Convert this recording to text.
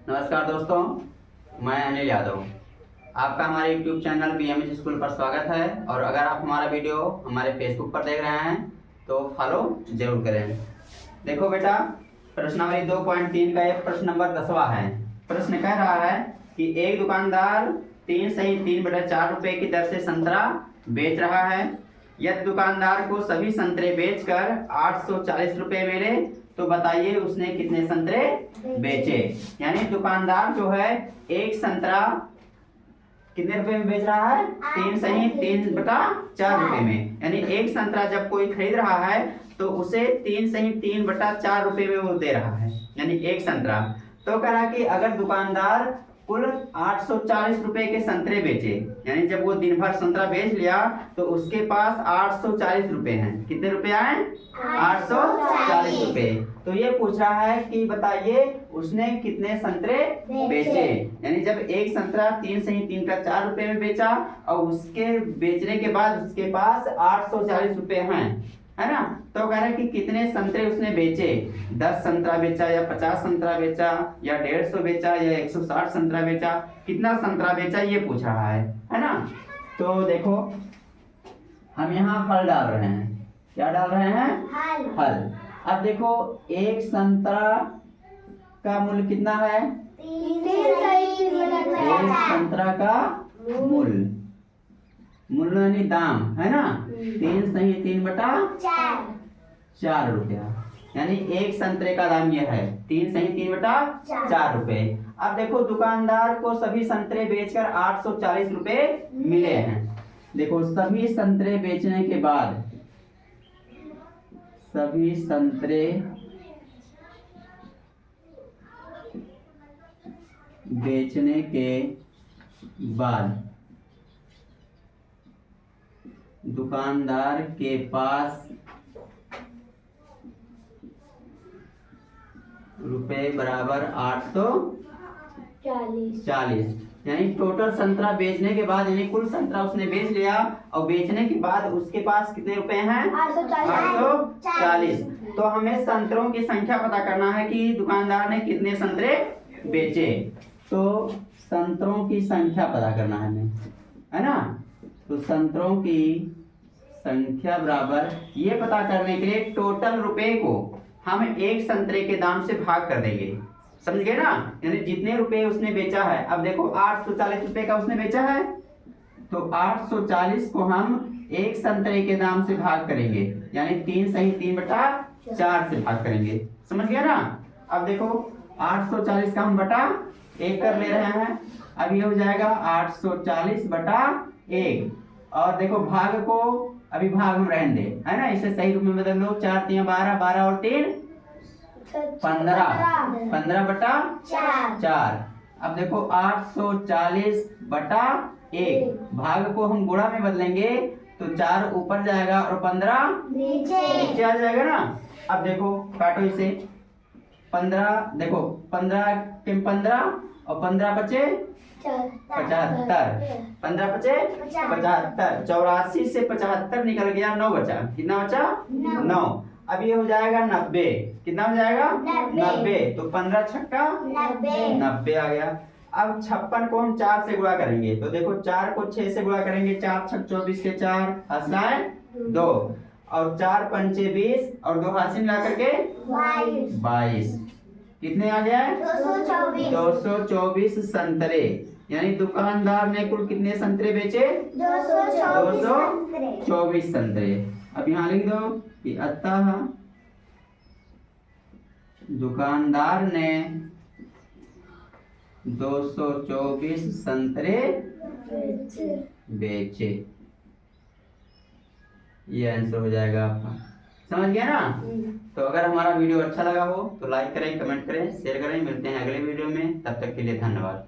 नमस्कार दोस्तों, मैं अनिल यादव। आपका हमारे YouTube चैनल BMH स्कूल पर स्वागत है। और अगर आप हमारा वीडियो हमारे फेसबुक पर देख रहे हैं तो फॉलो जरूर करें। देखो बेटा, प्रश्नावली 2.3 का एक प्रश्न नंबर 10वां है। प्रश्न कह रहा है कि एक दुकानदार 3/4 रुपए की दर से संतरा बेच रहा है। यदि दुकानदार को सभी संतरे बेचकर 840 रुपए मिले तो बताइए उसने कितने संतरे बेचे। यानी दुकानदार जो है एक संतरा कितने रुपए में बेच रहा है? 3/4 रुपए में। यानी एक संतरा जब कोई खरीद रहा है तो उसे 3/4 रुपए में वो दे रहा है, यानी एक संतरा। तो कह रहा कि अगर दुकानदार कुल 840 रुपए के संतरे बेचे, यानी जब वो दिन भर संतरा बेच लिया तो उसके पास 840 रुपए हैं। कितने रुपए आए? 840 रुपए। तो ये पूछ रहा है कि बताइए उसने कितने संतरे बेचे। यानी जब एक संतरा 3/4 रुपए में बेचा और उसके बेचने के बाद उसके पास 840 रुपए हैं, है ना। तो कह रहा है कि कितने संतरे उसने बेचे। 10 संतरा बेचा या 50 संतरा बेचा या 150 बेचा या 160 संतरा बेचा, कितना संतरा बेचा ये पूछ रहा है ना। तो देखो हम यहाँ हल डाल रहे हैं। क्या डाल रहे हैं? हल। अब देखो एक संतरा का मूल्य कितना है? एक संतरा का मूल्य यानी दाम, है ना, 3/4 रुपया। यानी एक संतरे का दाम यह है 3/4 रुपए। अब देखो दुकानदार को सभी संतरे बेचकर 840 रुपए मिले हैं। देखो सभी संतरे बेचने के बाद, सभी संतरे बेचने के बाद दुकानदार के पास रुपए बराबर 840। यानी टोटल संतरा बेचने के बाद, यानी कुल संतरा उसने बेच लिया और बेचने के बाद उसके पास कितने रुपए हैं? 840। तो हमें संतरों की संख्या पता करना है कि दुकानदार ने कितने संतरे बेचे। तो संतरों की संख्या पता करना है हमें, है ना। तो संतरों की संख्या बराबर, ये पता करने के लिए टोटल रुपए को हम एक संतरे के दाम से भाग कर देंगे, समझ गए ना। यानी जितने रुपए उसने बेचा है, अब देखो 840 रुपए का उसने बेचा है तो 840 को हम एक संतरे के दाम से भाग करेंगे, यानी 3/4 से भाग करेंगे, समझ गया ना। अब देखो 840 का हम बटा 1 कर ले रहे हैं। अब ये हो जाएगा 840/1। और देखो भाग को अभी भाग हम रहने दे, है ना, इसे सही रूप में बदल लो। 4 3 12, 12 और 3 15, 15/4। अब देखो 840/1, भाग को हम गुणा में बदलेंगे तो 4 ऊपर जाएगा और 15 नीचे आ जाएगा ना। अब देखो काटो इसे। 15, देखो 15 के 15 और 15 बचे 75, 15 बचे 75। 84 से 75 निकल गया, 9 बचा। कितना बचा? 9। अब ये हो जाएगा 90। कितना हो जाएगा? 90। तो 15 छक्का 90 आ गया। अब 56 को हम 4 से गुणा करेंगे तो देखो 4 को 6 से गुणा करेंगे, 4 छक 24 के 4 हंसाए 2 और 4 पंचे 20 और 2 हासिल मिला करके 22। कितने आ गया? 224 संतरे। यानी दुकानदार ने कुल कितने संतरे बेचे? 224 संतरे। अब यहाँ लिख दो कि अतः दुकानदार ने 224 संतरे बेचे। ये आंसर हो जाएगा आपका, समझ गया ना। तो अगर हमारा वीडियो अच्छा लगा हो तो लाइक करें, कमेंट करें, शेयर करें। मिलते हैं अगले वीडियो में, तब तक के लिए धन्यवाद।